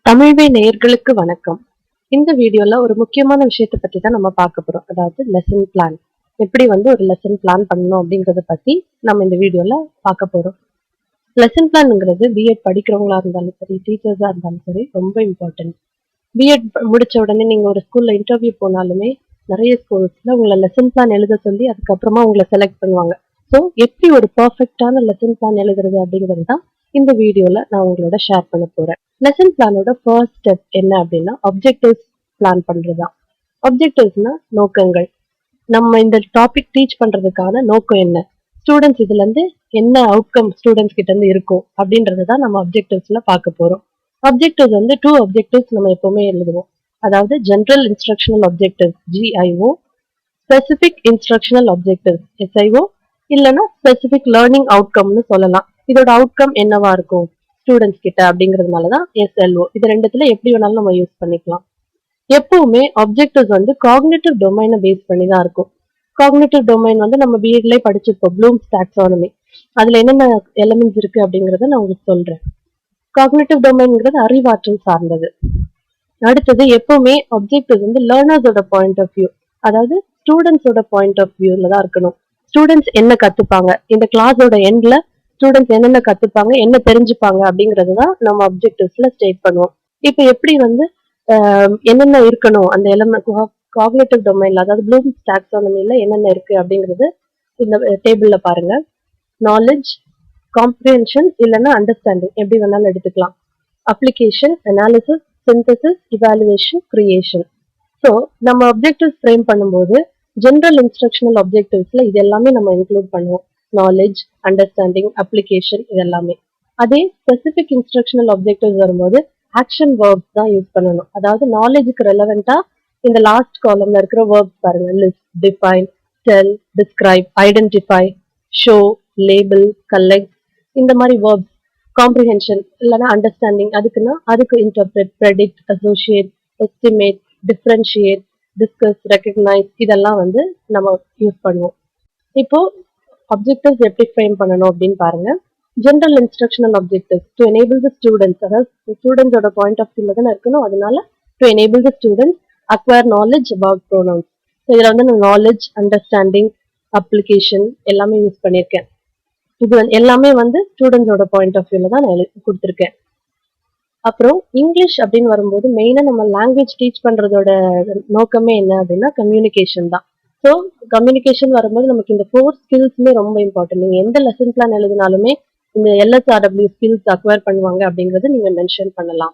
தமிழ்வே நேயர்களுக்கு வணக்கம். இந்த வீடியோல ஒரு முக்கியமான விஷயத்தை பத்தி தான் நம்ம பார்க்க போறோம். அதாவது லெசன் பிளான். எப்படி ஒரு லெசன் பிளான் பண்ணணும் அப்படிங்கறத பத்தி நம்ம இந்த வீடியோல பார்க்க போறோம். லெசன் பிளான்ங்கிறது B.Ed படிக்கிறவங்களா இருந்தாலும் சரி, டீச்சர்ஸா இருந்தாலும் சரி ரொம்ப இம்பார்ட்டன்ட். B.Ed முடிச்ச உடனே நீங்க ஒரு ஸ்கூல்ல இன்டர்வியூ போனாலுமே நிறைய ஸ்கூல்ஸ்ல உங்களை லெசன் பிளான் எழுத சொல்லி அதுக்கப்புறமா உங்களை செலக்ட் பண்ணுவாங்க. ஸோ எப்படி ஒரு பர்ஃபெக்டான லெசன் பிளான் எழுதுறது அப்படிங்கிறது தான் இந்த வீடியோல நான் உங்களோட ஷேர் பண்ண போறேன். லெசன் பிளானோட ஃபர்ஸ்ட் ஸ்டெப் என்ன அப்படின்னா ஆப்ஜெக்டிவ்ஸ் பிளான் பண்றதுதான். ஆப்ஜெக்டிவ்ஸ்னா நோக்கங்கள். நம்ம இந்த டாபிக் டீச் பண்றதுக்கான நோக்கம் என்ன, ஸ்டூடெண்ட்ஸ் இதுல இருந்து என்ன அவுட்கம் ஸ்டூடெண்ட்ஸ் கிட்ட இருந்து இருக்கும் அப்படின்றதான் நம்ம ஆப்ஜெக்டிவ்ஸ்ல பார்க்க போறோம். ஆப்ஜெக்டிவ்ஸ் 2 ஆப்ஜெக்டிவ்ஸ் நம்ம எப்பவுமே எழுதுவோம். அதாவது general instructional objective GIO, specific instructional objective SIO, இல்லைன்னா ஸ்பெசிபிக் லேர்னிங் அவுட்கம்னு சொல்லலாம். இதோட அவுட்கம் என்னவா இருக்கும் ஸ்டூடெண்ட்ஸ் கிட்ட அப்படிங்கிறதுனாலதான் SLO. இது ரெண்டுத்துல எப்படி வேணாலும் நம்ம யூஸ் பண்ணிக்கலாம். எப்பவுமே ஆப்ஜெக்டிவ்ஸ் காக்னிட்டிவ் டொமைனை பேஸ் பண்ணி தான் இருக்கும். காக்னிட்டிவ் டொமைன் நம்ம B.Edலயே படிச்சிருப்போம், ப்ளூம்ஸ் டாக்ஸானமி. அதுல என்னென்ன எலிமெண்ட்ஸ் இருக்கு அப்படிங்கறத நான் உங்களுக்கு சொல்றேன். காக்னிட்டிவ் டொமைன்ங்கிறது அறிவாற்றல் சார்ந்தது. அடுத்தது எப்பவுமே ஆப்ஜெக்டிவ் லேர்னர்ஸோட பாயிண்ட் ஆஃப் வியூ, அதாவது ஸ்டூடெண்ட்ஸோட பாயிண்ட் ஆஃப் வியூல தான் இருக்கணும். ஸ்டூடெண்ட்ஸ் என்ன கத்துப்பாங்க, இந்த கிளாஸோட எண்ட்ல ஸ்டூடெண்ட்ஸ் என்னென்ன கத்துப்பாங்க, என்ன தெரிஞ்சுப்பாங்க அப்படிங்கறது தான் நம்ம ஆப்ஜெக்டிவ்ஸ்ல ஸ்டேட் பண்ணுவோம். இப்ப எப்படி என்னென்ன இருக்கணும் அந்த எலிமெண்ட் காக்னிட்டிவ் டொமைன்ல, அதாவது ப்ளூம்ஸ் டாக்ஸானமில என்னென்ன இருக்கு அப்படிங்கிறது இந்த டேபிள்ல பாருங்க. நாலேஜ், காம்ப்ரிஹென்ஷன் இல்லைன்னா அண்டர்ஸ்டாண்டிங், எப்படி வேணாலும் எடுத்துக்கலாம். Application, analysis, synthesis, evaluation, creation. So நம்ம ஆப்ஜெக்டிவ்ஸ் ஃப்ரேம் பண்ணும்போது ஜெனரல் இன்ஸ்ட்ரக்ஷனல் ஆப்ஜெக்டிவ்ஸ்ல இது எல்லாமே நம்ம இன்க்ளூட் பண்ணுவோம். நாலேஜ், அண்டர்ஸ்டாண்டிங், அப்ளிகேஷன், இது எல்லாமே. அதே ஸ்பெசிபிக் இன்ஸ்ட்ரக்ஷனல் ஆப்ஜெக்டிவ்ஸ் வரும்போது ஆக்ஷன் வேர்ப்ஸ் தான் யூஸ் பண்ணணும். அதாவது நாலேஜுக்கு ரெலவெண்டா இந்த லாஸ்ட் காலம்ல இருக்கிற வேர்ப்ஸ் பாருங்க. List, define, tell, describe, identify, show, label, collect, இந்த மாதிரி வேர்ப்ஸ். காம்ப்ரிஹென்ஷன் இல்லைன்னா அண்டர்ஸ்டாண்டிங், அதுக்கு interpret, predict, associate, estimate, differentiate, discuss, recognise, இதெல்லாம் நம்ம யூஸ் பண்ணுவோம். இப்போ ஆப்ஜெக்டிவ்ஸ் எப்படி ஃப்ரேம் பண்ணணும் அப்படின்னு பாருங்க. General instructional objectives to enable the students, அதாவது ஸ்டூடெண்ட்ஸோட பாயிண்ட் ஆஃப் வியூல தான் இருக்கணும். அதனால to enable the students acquire knowledge about pronouns. இதுல நான் நாலேஜ், அண்டர்ஸ்டாண்டிங், அப்ளிகேஷன் எல்லாமே யூஸ் பண்ணியிருக்கேன். இது எல்லாமே ஸ்டூடெண்ட்ஸோட பாயிண்ட் ஆஃப் வியூல தான் நான் கொடுத்துருக்கேன். அப்புறம் இங்கிலீஷ் அப்படின்னு வரும்போது மெயினா நம்ம லாங்குவேஜ் டீச் பண்றதோட நோக்கமே என்ன அப்படின்னா கம்யூனிகேஷன் தான். ஸோ கம்யூனிகேஷன் வரும்போது நமக்கு இந்த 4 ஸ்கில்ஸுமே ரொம்ப இம்பார்ட்டன்ட். நீங்க எந்த லெசன் பிளான் எழுதினாலுமே இந்த LSRW ஸ்கில்ஸ் அக்வயர் பண்ணுவாங்க அப்படிங்கறத நீங்க மென்ஷன் பண்ணலாம்.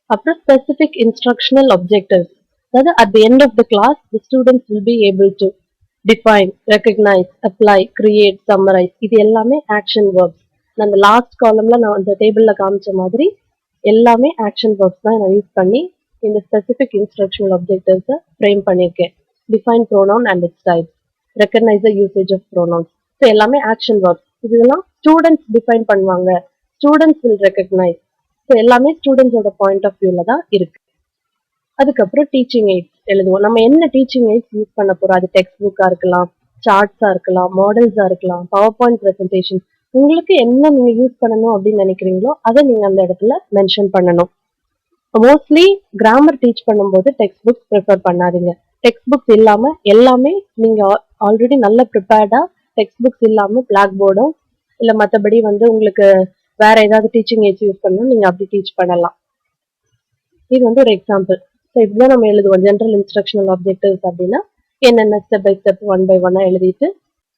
அப்புறம் ஸ்பெசிபிக் இன்ஸ்ட்ரக்ஷனல் ஆப்ஜெக்டிவ்ஸ், அதாவது at the end of the class the students will be able to define, recognise, apply, create, summarise. இது எல்லாமே ஆக்ஷன் வேர்ப்ஸ். நான் அந்த லாஸ்ட் காலம்ல நான் அந்த டேபிள்ல காமிச்ச மாதிரி எல்லாமே ஆக்ஷன் வேர்ப்ஸ் தான் நான் யூஸ் பண்ணி இந்த ஸ்பெசிபிக் இன்ஸ்ட்ரக்ஷனல் ஆப்ஜெக்டிவ்ஸை ஃப்ரேம் பண்ணியிருக்கேன். Define pronoun and its types, recognise the usage of pronouns. So எல்லாமே ஆக்ஷன் வேர்ப்ஸ். இதெல்லாம் ஸ்டூடெண்ட்ஸ் டிஃபைன் பண்ணுவாங்க, ஸ்டூடெண்ட்ஸ் வில் ரெக்கக்னைஸ். ஸோ எல்லாமே ஸ்டூடெண்ட்ஸோட பாயிண்ட் ஆஃப் வியூல தான் இருக்கு. அதுக்கப்புறம் டீச்சிங் எய்ட்ஸ் எழுதுவோம். நம்ம என்ன டீச்சிங் எய்ட்ஸ் யூஸ் பண்ண போறோம், அது டெக்ஸ்ட் புக்கா இருக்கலாம், சார்ட்ஸா இருக்கலாம், மாடல்ஸா இருக்கலாம், பவர் பாயிண்ட் ப்ரெசன்டேஷன். உங்களுக்கு என்ன நீங்க யூஸ் பண்ணணும் அப்படின்னு நினைக்கிறீங்களோ அதை நீங்க அந்த இடத்துல மென்ஷன் பண்ணணும். மோஸ்ட்லி கிராமர் டீச் பண்ணும்போது டெக்ஸ்ட் புக்ஸ் ப்ரிஃபர் பண்ணாதீங்க. டெக்ஸ்ட் புக்ஸ் இல்லாம எல்லாமே நீங்க ஆல்ரெடி நல்ல ப்ரிப்பேர்டா டெக்ஸ்ட் புக்ஸ் இல்லாம பிளாக் போர்டும் இல்ல மற்றபடி உங்களுக்கு வேற ஏதாவது டீச்சிங் எய்ட்ஸ் யூஸ் பண்ணணும், நீங்க அப்படி டீச் பண்ணலாம். இது ஒரு எக்ஸாம்பிள். ஸோ இப்படிதான் நம்ம எழுதுவோம். ஜெனரல் இன்ஸ்ட்ரக்ஷனல் ஆப்ஜெக்டிவ்ஸ் அப்படின்னா என்னென்ன ஸ்டெப் பை ஸ்டெப் 1 by 1 எழுதிட்டு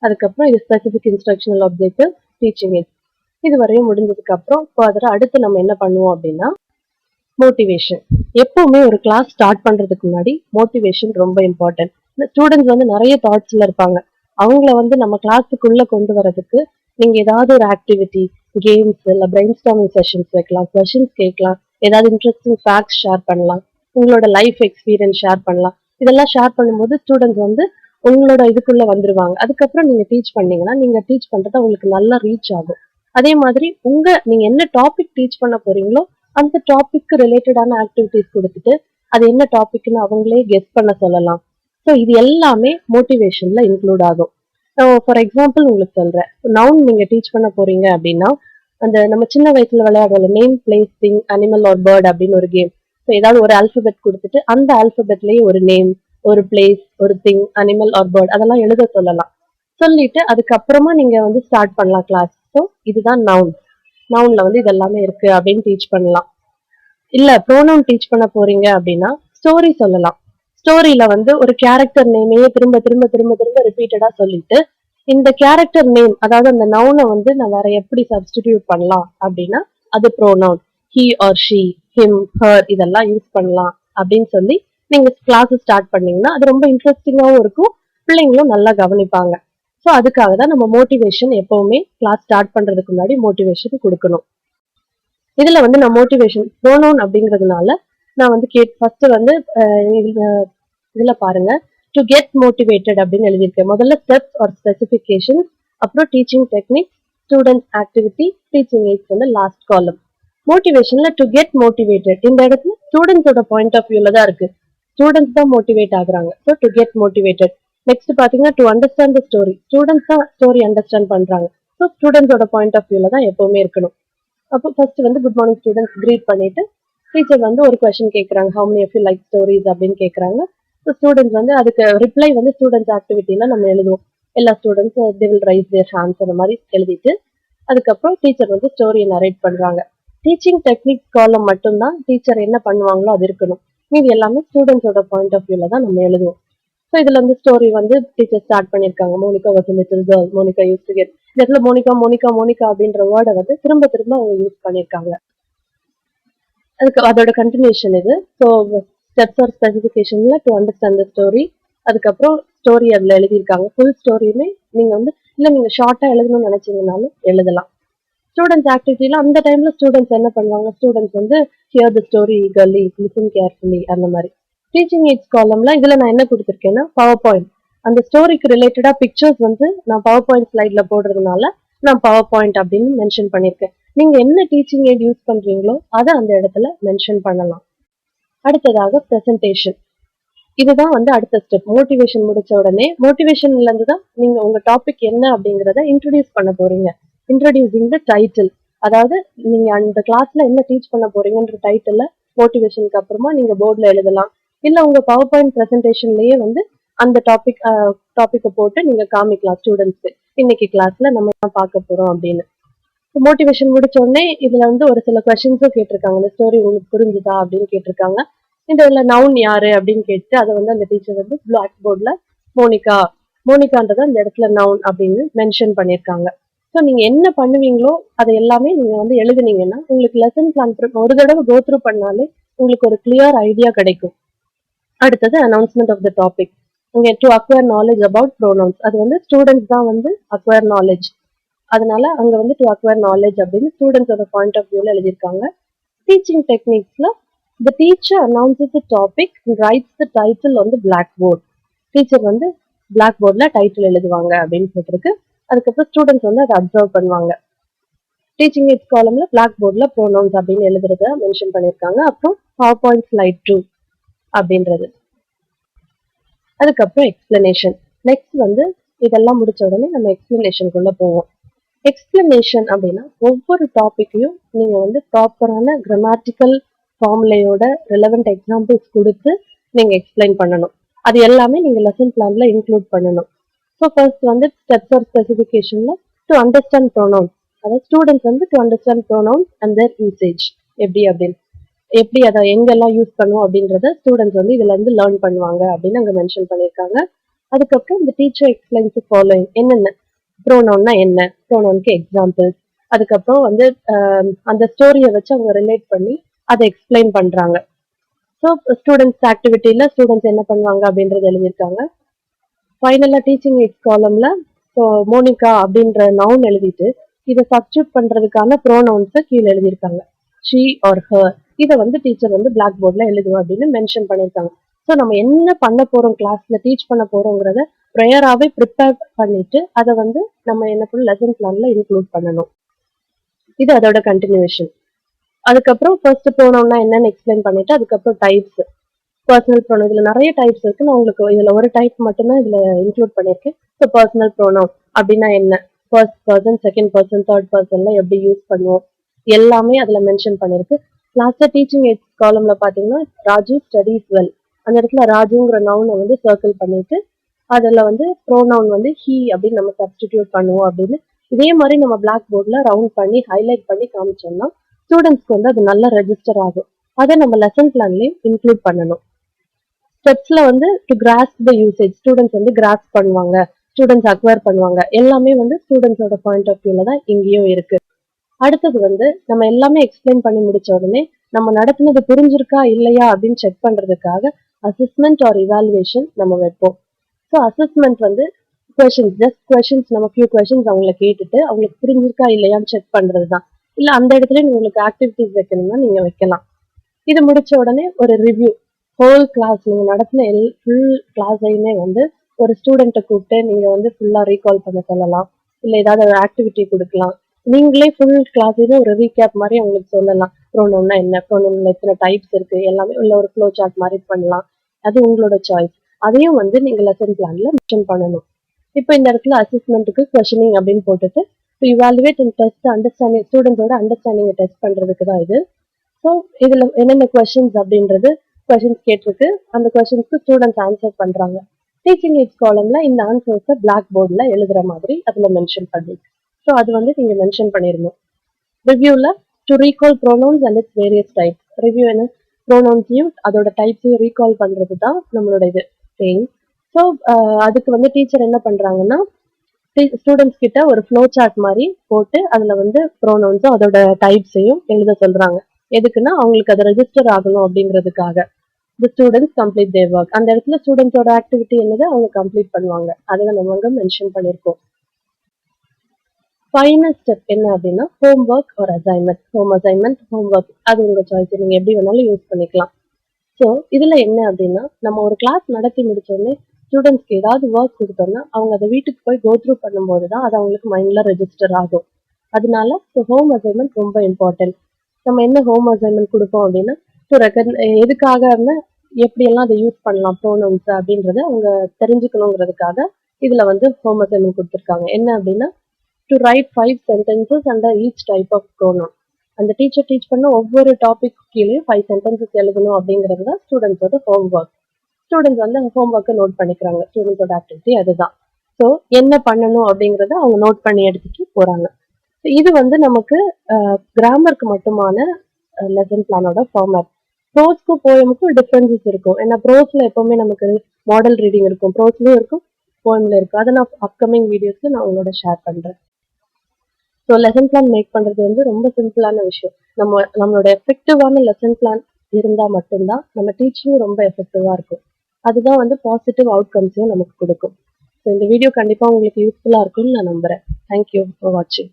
அதுக்கப்புறம் இது specific instructional objective, teaching AIDS. இது வரையும் முடிஞ்சதுக்கு அப்புறம் அடுத்து நம்ம என்ன பண்ணுவோம் அப்படின்னா மோட்டிவேஷன். எப்பவுமே ஒரு கிளாஸ் ஸ்டார்ட் பண்றதுக்கு முன்னாடி மோட்டிவேஷன் ரொம்ப இம்பார்ட்டன்ட். ஸ்டூடெண்ட்ஸ் நிறைய தாட்ஸ்ல இருப்பாங்க. அவங்கள நம்ம கிளாஸுக்குள்ள கொண்டு வரதுக்கு நீங்க ஏதாவது ஒரு ஆக்டிவிட்டி, கேம்ஸ் இல்ல பிரெயின் ஸ்டார்மிங் செஷன்ஸ் வைக்கலாம், கொஸ்டின்ஸ் கேட்கலாம், ஏதாவது இன்ட்ரெஸ்டிங் ஃபேக்ட்ஸ் ஷேர் பண்ணலாம், உங்களோட லைஃப் எக்ஸ்பீரியன்ஸ் ஷேர் பண்ணலாம். இதெல்லாம் ஷேர் பண்ணும்போது ஸ்டூடெண்ட்ஸ் உங்களோட இதுக்குள்ள வந்துருவாங்க. அதுக்கப்புறம் நீங்க டீச் பண்ணீங்கன்னா நீங்க டீச் பண்றது உங்களுக்கு நல்லா ரீச் ஆகும். அதே மாதிரி நீங்க என்ன டாபிக் டீச் பண்ண போறீங்களோ அந்த டாபிக் ரிலேட்டடான ஆக்டிவிட்டிஸ் கொடுத்துட்டு அது என்ன டாபிக்னு அவங்களே கெஸ் பண்ண சொல்லலாம். ஸோ இது எல்லாமே மோட்டிவேஷன்ல இன்க்ளூட் ஆகும். ஃபார் எக்ஸாம்பிள் உங்களுக்கு சொல்றேன், நவுன் நீங்க டீச் பண்ண போறீங்க அப்படின்னா அந்த நம்ம சின்ன வயசுல விளையாடுவோம்ல name place thing animal or bird அப்படின்னு ஒரு கேம். ஸோ ஏதாவது ஒரு ஆல்பபெட் கொடுத்துட்டு அந்த ஆல்பபெட்லயே ஒரு நேம், ஒரு பிளேஸ், ஒரு திங், அனிமல் ஆர் பேர்ட் அதெல்லாம் எழுத சொல்லலாம். சொல்லிட்டு அதுக்கப்புறமா நீங்க வந்து ஸ்டார்ட் பண்ணலாம் கிளாஸ். ஸோ இதுதான் நவுன். நவுன்ல வந்து இதெல்லாமே இருக்கு அப்படின்னு டீச் பண்ணலாம். இல்ல ப்ரோனவுன் டீச் பண்ண போறீங்க அப்படின்னா ஸ்டோரி சொல்லலாம். ஸ்டோரியில வந்து ஒரு கேரக்டர் நேமையே திரும்ப திரும்ப திரும்ப திரும்ப ரிப்பீட்டடா சொல்லிட்டு இந்த கேரக்டர் நேம் அதாவது அந்த நவுனை வந்து நான் வேற எப்படி சப்ஸ்டிடியூட் பண்ணலாம் அப்படின்னா அது pronoun. He or she, him, her இதெல்லாம் யூஸ் பண்ணலாம் அப்படின்னு சொல்லி நீங்க கிளாஸ் ஸ்டார்ட் பண்ணீங்கன்னா அது ரொம்ப இன்ட்ரெஸ்டிங்காவும் இருக்கும், பிள்ளைங்களும் நல்லா கவனிப்பாங்க. ஸோ அதுக்காக தான் நம்ம மோட்டிவேஷன் எப்பவுமே கிளாஸ் ஸ்டார்ட் பண்றதுக்கு முன்னாடி மோட்டிவேஷன் கொடுக்கணும். இதுல வந்து நான் மோட்டிவேஷன் ப்ரோனவுன் அப்படிங்கிறதுனால நான் வந்து ஃபர்ஸ்ட் வந்து இதுல பாருங்க டு கெட் மோட்டிவேட்டட் அப்படின்னு எழுதியிருக்கேன். முதல்ல ஸ்டெப்ஸ் ஆர் ஸ்பெசிஃபிகேஷன்ஸ், அப்புறம் teaching techniques, students activity, teaching AIDS வந்து last column. மோட்டிவேஷன்ல to get motivated இந்த இடத்துல ஸ்டூடெண்ட்ஸோட பாயிண்ட் ஆஃப் வியூல தான் இருக்கு. ஸ்டூடெண்ட்ஸ் தான் மோட்டிவேட் ஆகுறாங்க. So to get motivated. Next பாத்தீங்கன்னா to understand the story, students தான் ஸ்டோரி அண்டர்ஸ்டாண்ட் பண்றாங்க. ஸோ ஸ்டூடெண்ட்ஸோட பாயிண்ட் ஆஃப் வியூல தான் எப்பவுமே இருக்கணும். அப்போ ஃபர்ஸ்ட் வந்து குட் மார்னிங் ஸ்டூடெண்ட்ஸ் கிரீட் பண்ணிட்டு டீச்சர் வந்து ஒரு கொஸ்டின் கேட்கறாங்க, how many of you like stories அப்படின்னு கேட்கறாங்க. ஸோ ஸ்டூடெண்ட்ஸ் வந்து அதுக்கு ரிப்ளை வந்து ஸ்டூடெண்ட்ஸ் ஆக்டிவிட்டியில நம்ம எழுதுவோம். எல்லா students they will rise their hands அந்த மாதிரி எழுதிட்டு அதுக்கப்புறம் டீச்சர் வந்து ஸ்டோரியை நரேட் பண்றாங்க. டீச்சிங் டெக்னிக் காலம் மட்டும்தான் டீச்சர் என்ன பண்ணுவாங்களோ அது இருக்கணும். மீது எல்லாமே ஸ்டூடெண்ட்ஸோட பாயிண்ட் ஆஃப் வியூல தான் நம்ம எழுதுவோம். ஸோ இதுல வந்து ஸ்டோரி வந்து டீச்சர் ஸ்டார்ட் பண்ணிருக்காங்க. Monica was a little girl, Monica use to get. இந்த இடத்துல மோனிகா மோனிகா மோனிகா அப்படின்ற வேர்டை வந்து திரும்ப திரும்ப அவங்க யூஸ் பண்ணிருக்காங்க. அதுக்கு அதோட கண்டினியூஷன் இது. ஸோ ஸ்டெப்ஸ் ஆர் ஸ்பெசிஃபிகேஷன்ல டு அண்டர்ஸ்டாண்ட் த ஸ்டோரி. அதுக்கப்புறம் ஸ்டோரி அதுல எழுதியிருக்காங்க. ஃபுல் ஸ்டோரியுமே நீங்க வந்து இல்ல நீங்க ஷார்ட்டா எழுதணும்னு நினைச்சீங்கனாலும் எழுதலாம். ஸ்டூடெண்ட்ஸ் ஆக்டிவிட்டியில அந்த டைம்ல ஸ்டூடெண்ட்ஸ் என்ன பண்ணுவாங்க, ஸ்டூடெண்ட்ஸ் வந்து here the story eagerly, listen carefully அந்த மாதிரி. டீச்சிங் எய்ட்ஸ் காலம்ல இதுல நான் என்ன கொடுத்துருக்கேன்னா பவர் பாயிண்ட். அந்த ஸ்டோரிக்கு ரிலேட்டடா பிக்சர்ஸ் வந்து நான் பவர் பாயிண்ட் ஸ்லைட்ல போடுறதுனால நான் பவர் பாயிண்ட் அப்படின்னு மென்ஷன் பண்ணிருக்கேன். நீங்க என்ன டீச்சிங் எய்ட் யூஸ் பண்றீங்களோ அதை அந்த இடத்துல மென்ஷன் பண்ணலாம். அடுத்ததாக பிரசன்டேஷன். இதுதான் வந்து அடுத்த ஸ்டெப். மோட்டிவேஷன் முடிச்ச உடனே மோட்டிவேஷன்ல இருந்து தான் நீங்க உங்க டாபிக் என்ன அப்படிங்கறத இன்ட்ரோடியூஸ் பண்ண போறீங்க. இன்ட்ரோடியூசிங் த டைட்டில், அதாவது நீங்க அந்த கிளாஸ்ல என்ன டீச் பண்ண போறீங்கன்ற டைட்டில் மோட்டிவேஷனுக்கு அப்புறமா நீங்க போர்ட்ல எழுதலாம். இல்ல உங்க பவர் பாயிண்ட் பிரசன்டேஷன்லயே வந்து அந்த டாபிக்கை போட்டு நீங்க காமிக்கலாம் ஸ்டூடெண்ட்ஸ்க்கு, இன்னைக்கு கிளாஸ்ல நம்ம என்ன பார்க்க போறோம் அப்படின்னு. மோட்டிவேஷன் முடிச்ச உடனே இதுல வந்து ஒரு சில கொஸ்டின்ஸும் கேட்டிருக்காங்க. இந்த ஸ்டோரி உங்களுக்கு புரிஞ்சுதா அப்படின்னு கேட்டிருக்காங்க. இதுல நவுன் யாரு அப்படின்னு கேட்டு அதை வந்து அந்த டீச்சர் வந்து பிளாக் போர்ட்ல மோனிகா, மோனிகான்றத அந்த இடத்துல நவுன் அப்படின்னு மென்ஷன் பண்ணிருக்காங்க. ஸோ நீங்க என்ன பண்ணுவீங்களோ அதை எல்லாமே நீங்க வந்து எழுதுனீங்கன்னா உங்களுக்கு லெசன் பிளான் ஒரு தடவை கோ த்ரூ பண்ணாலே உங்களுக்கு ஒரு கிளியர் ஐடியா கிடைக்கும். அடுத்தது அனௌன்ஸ்மெண்ட் ஆஃப் த டாபிக். இங்க to acquire knowledge about pronouns, அது வந்து ஸ்டூடெண்ட்ஸ் தான் வந்து அக்வயர் நாலேஜ். அதனால அங்க வந்து டு அக்வயர் நாலேஜ் அப்படின்னு ஸ்டூடெண்ட்ஸோட பாயிண்ட் ஆஃப் வியூல எழுதியிருக்காங்க. டீச்சிங் டெக்னிக்ஸ்ல the teacher announces the topic and writes the title on the blackboard. Teacher வந்து பிளாக் போர்ட்ல டைட்டில் எழுதுவாங்க அப்படின்னு போட்டிருக்கு. அதுக்கப்புறம் ஸ்டூடெண்ட்ஸ் வந்து அதை அப்சர்வ் பண்ணுவாங்க. டீச்சிங் எய்ட்ஸ் காலம்ல பிளாக் போர்ட்ல ப்ரோனவுன்ஸ் அப்படின்னு எழுதுறத மென்ஷன் பண்ணியிருக்காங்க. அப்புறம் பவர் பாயிண்ட் ஸ்லைட் 2 அப்படின்றது. அதுக்கப்புறம் எக்ஸ்பிளனேஷன். நெக்ஸ்ட் வந்து இதெல்லாம் முடிச்ச உடனே நம்ம எக்ஸ்பிளனேஷனுக்குள்ள போவோம். எக்ஸ்பிளனேஷன் அப்படின்னா ஒவ்வொரு டாபிக்கையும் நீங்க வந்து ப்ராப்பரான கிராமட்டிக்கல் ஃபார்முலையோட ரெலவெண்ட் எக்ஸாம்பிள்ஸ் கொடுத்து நீங்க எக்ஸ்பிளைன் பண்ணணும். அது எல்லாமே நீங்க லெசன் பிளான்ல இன்க்ளூட் பண்ணணும். ஸோ ஃபர்ஸ்ட் வந்து ஸ்டெப்ஸ் ஆர் ஸ்பெசிஃபிகேஷன்ல டு அண்டர்ஸ்டாண்ட் ப்ரோனவுன்ஸ், அதாவது ஸ்டூடெண்ட்ஸ் வந்து to understand pronouns and their usage எப்படி அதை எங்கெல்லாம் யூஸ் பண்ணுவோம் அப்படின்றத ஸ்டூடெண்ட்ஸ் வந்து இதுல இருந்து லேர்ன் பண்ணுவாங்க அப்படின்னு அங்க மென்ஷன் பண்ணியிருக்காங்க. அதுக்கப்புறம் இந்த டீச்சர் எக்ஸ்பிளைன்ஸ் ஃபாலோயிங், என்னென்ன ப்ரோனவுன்னா என்ன, ப்ரோனவுனுக்கு எக்ஸாம்பிள்ஸ், அதுக்கப்புறம் வந்து அந்த ஸ்டோரியை வச்சு அவங்க ரிலேட் பண்ணி அதை எக்ஸ்பிளைன் பண்றாங்க. ஸோ ஸ்டூடெண்ட்ஸ் ஆக்டிவிட்டியில ஸ்டூடெண்ட்ஸ் என்ன பண்ணுவாங்க அப்படின்றது எழுதியிருக்காங்க. ஃபைனலா டீச்சிங் எய்ட்ஸ் காலம்ல ஸோ மோனிகா அப்படின்ற நவுன் எழுதிட்டு இதை சப்ஸ்டியூட் பண்றதுக்கான ப்ரோனவுன்ஸை கீழே எழுதியிருக்காங்க. ஷீ ஆர் ஹர், இதை வந்து டீச்சர் வந்து பிளாக் போர்ட்ல எழுதுவோம் அப்படின்னு மென்ஷன் பண்ணியிருக்காங்க. ஸோ நம்ம என்ன பண்ண போறோம், கிளாஸ்ல டீச் பண்ண போறோங்கிறத ப்ரேயராகவே ப்ரிப்பேர் பண்ணிட்டு அதை வந்து நம்ம என்ன பண்ணணும், லெசன் பிளான்ல இன்க்ளூட் பண்ணணும். இது அதோட கண்டினியூஷன். அதுக்கப்புறம் ஃபர்ஸ்ட் ப்ரோனவுன்னா என்னன்னு எக்ஸ்பிளைன் பண்ணிட்டு அதுக்கப்புறம் டைப்ஸ், பர்சனல் ப்ரோனவுன். இதுல நிறைய டைப்ஸ் இருக்கு. நான் உங்களுக்கு இதுல ஒரு டைப் மட்டும்தான் இதுல இன்க்ளூட் பண்ணியிருக்கேன். ஸோ பர்சனல் ப்ரோனவுன் அப்படின்னா என்ன, first person, second person, third பர்சன்ல எப்படி யூஸ் பண்ணுவோம் எல்லாமே அதுல மென்ஷன் பண்ணிருக்கு. லாஸ்டா டீச்சிங் எய்ட்ஸ் காலம்ல பாத்தீங்கன்னா ராஜு ஸ்டடீஸ் வெல், அந்த இடத்துல ராஜுங்கிற நவுனை வந்து சர்க்கிள் பண்ணிட்டு அதுல வந்து ப்ரோனவுன் வந்து ஹீ அப்படின்னு நம்ம சப்ஸ்டிடியூட் பண்ணுவோம் அப்படின்னு இதே மாதிரி நம்ம பிளாக் போர்ட்ல ரவுண்ட் பண்ணி ஹைலைட் பண்ணி காமிச்சோம்னா ஸ்டூடெண்ட்ஸ்க்கு வந்து அது நல்லா ரெஜிஸ்டர் ஆகும். அதை நம்ம லெசன் பிளான்லயும் இன்க்ளூட் பண்ணணும். ஸ்டெப்ஸ்ல வந்து to grass the usage, students வந்து கிராஸ்ப் பண்ணுவாங்க, ஸ்டூடெண்ட்ஸ் அக்வயர் பண்ணுவாங்க, எல்லாமே வந்து ஸ்டூடெண்ட்ஸோட பாயிண்ட் ஆஃப் வியூல தான் இங்கேயும் இருக்கு. அடுத்தது வந்து நம்ம எல்லாமே எக்ஸ்பிளைன் பண்ணி முடிச்ச உடனே நம்ம நடத்துனது புரிஞ்சிருக்கா இல்லையா அப்படின்னு செக் பண்றதுக்காக அசஸ்மெண்ட் ஆர் இவாலுவேஷன் நம்ம வைப்போம். ஸோ அசஸ்மெண்ட் வந்து கொஷின்ஸ், ஜஸ்ட் கொஷின்ஸ், நம்ம ஃபியூ கொஷின்ஸ் அவங்கள கேட்டுட்டு அவங்களுக்கு புரிஞ்சிருக்கா இல்லையான்னு செக் பண்றது தான். இல்ல அந்த இடத்துல உங்களுக்கு ஆக்டிவிட்டிஸ் வைக்கணும்னா நீங்க வைக்கலாம். இது முடிச்ச உடனே ஒரு ரிவ்யூ, ஹோல் கிளாஸ் நீங்க நடத்தின ஃபுல் கிளாஸையுமே வந்து ஒரு ஸ்டூடெண்ட்டை கூப்பிட்டு நீங்க வந்து ஃபுல்லா ரீகால் பண்ண சொல்லலாம். இல்ல ஏதாவது ஒரு ஆக்டிவிட்டி கொடுக்கலாம். நீங்களே ஃபுல் கிளாஸையுமே ஒரு ரீகேப் மாதிரி அவங்களுக்கு சொல்லலாம். ப்ரோனவுன்னா என்ன, ப்ரோனவுன்ல எத்தனை டைப்ஸ் இருக்கு எல்லாமே உள்ள ஒரு ஃப்ளோ சார்ட் மாதிரி பண்ணலாம். அது உங்களோட சாய்ஸ். அதையும் வந்து நீங்க லெசன் பிளான்ல மென்ஷன் பண்ணணும். இப்போ இந்த இடத்துல அசஸ்மெண்ட்டுக்கு கொஷனிங் அப்படின்னு போட்டுட்டு இவாலுவேட் அண்ட் டெஸ்ட் அண்டர்ஸ்டாண்டிங், ஸ்டூடெண்ட்ஸோட அண்டர்ஸ்டாண்டிங்கை டெஸ்ட் பண்றதுக்கு தான் இது. ஸோ இதுல என்னென்ன கொஷின்ஸ் அப்படின்றது கொஷின்ஸ் கேட்டிருக்கு, அந்த கொஷின்ஸ்க்கு ஸ்டூடெண்ட்ஸ் ஆன்சர் பண்றாங்க. டீச்சிங் எய்ட்ஸ் காலம்ல இந்த ஆன்சர்ஸை பிளாக் போர்டில் எழுதுற மாதிரி அதுல மென்ஷன் பண்ணிருக்கு. ஸோ அது வந்து நீங்க மென்ஷன் பண்ணிடணும். ரிவ்யூல to recall pronouns and its various types, review என்ன ப்ரோனவுன்ஸையும் அதோட டைப்ஸையும் ரீகால் பண்றது தான் நம்மளோட இது தேங். ஸோ அதுக்கு வந்து டீச்சர் என்ன பண்றாங்கன்னா ஸ்டூடெண்ட்ஸ் கிட்ட ஒரு ஃப்ளோ சார்ட் மாதிரி போட்டு அதுல வந்து ப்ரோனவுன்ஸும் அதோட டைப்ஸையும் எழுத சொல்றாங்க. எதுக்குன்னா அவங்களுக்கு அது ரெஜிஸ்டர் ஆகணும் அப்படிங்கிறதுக்காக. தி ஸ்டூடெண்ட்ஸ் கம்ப்ளீட் தேர் ஒர்க், அந்த இடத்துல ஸ்டூடெண்ட்ஸோட ஆக்டிவிட்டி என்னது அவங்க கம்ப்ளீட் பண்ணுவாங்க. அதை நம்ம அங்க மென்ஷன் பண்ணியிருக்கோம். ஃபைனல் ஸ்டெப் என்ன அப்படின்னா ஹோம் ஒர்க் ஒரு assignment, home assignment, home work, அது உங்க சாய்ஸ், நீங்க எப்படி வேணாலும் யூஸ் பண்ணிக்கலாம். ஸோ இதுல என்ன அப்படின்னா நம்ம ஒரு கிளாஸ் நடத்தி முடிச்சோடனே ஸ்டூடெண்ட்ஸ்க்கு ஏதாவது ஒர்க் கொடுத்தோம்னா அவங்க அதை வீட்டுக்கு போய் கோ த்ரூ பண்ணும்போது தான் அது அவங்களுக்கு மைண்ட்ல ரெஜிஸ்டர் ஆகும். அதனால ஹோம் அசைன்மெண்ட் ரொம்ப இம்பார்ட்டன்ட். நம்ம என்ன ஹோம் அசைன்மெண்ட் கொடுப்போம் அப்படின்னா எதுக்காக எப்படியெல்லாம் அதை யூஸ் பண்ணலாம் ப்ரோனவுன்ஸ் அப்படின்றத அவங்க தெரிஞ்சுக்கணுங்கிறதுக்காக இதுல வந்து ஹோம் அசைன்மெண்ட் கொடுத்துருக்காங்க. என்ன அப்படின்னா to right 5 sentences under each type of pronoun. அந்த டீச்சர் டீச் பண்ண ஒவ்வொரு டாபிக் கீழே 5 sentences எழுதணும் அப்படிங்கிறது தான் ஸ்டூடெண்ட்ஸோட ஹோம் ஒர்க். ஸ்டூடெண்ட்ஸ் வந்து அந்த ஹோம் ஒர்க்கை நோட் பண்ணிக்கிறாங்க. ஸ்டூடெண்ட்ஸோட ஆக்டிவிட்டி அதுதான். ஸோ என்ன பண்ணணும் அப்படிங்கிறத அவங்க நோட் பண்ணி எடுத்துட்டு போறாங்க. இது வந்து நமக்கு கிராமருக்கு மட்டுமான லெசன் பிளானோட ஃபார்மேட். ப்ரோஸ்க்கும் போயமுக்கும் டிஃபரன்சஸ் இருக்கும். ஏன்னா ப்ரோஸ்ல எப்பவுமே நமக்கு மாடல் ரீடிங் இருக்கும், ப்ரோஸ்லயும் இருக்கும், போயம்ல இருக்கும். அதை நான் அப்கமிங் வீடியோஸ்ல நான் உங்களோட ஷேர் பண்றேன். ஸோ லெசன் பிளான் மேக் பண்றது வந்து ரொம்ப சிம்பிளான விஷயம். நம்மளோட எஃபெக்டிவான லெசன் பிளான் இருந்தா மட்டும்தான் நம்ம டீச்சிங்கும் ரொம்ப எஃபெக்டிவா இருக்கும். அதுதான் வந்து பாசிட்டிவ் அவுட்கம்ஸையும் நமக்கு கொடுக்கும். ஸோ இந்த வீடியோ கண்டிப்பா உங்களுக்கு யூஸ்ஃபுல்லா இருக்கும்னு நான் நம்புறேன். தேங்க்யூ ஃபார் வாட்சிங்.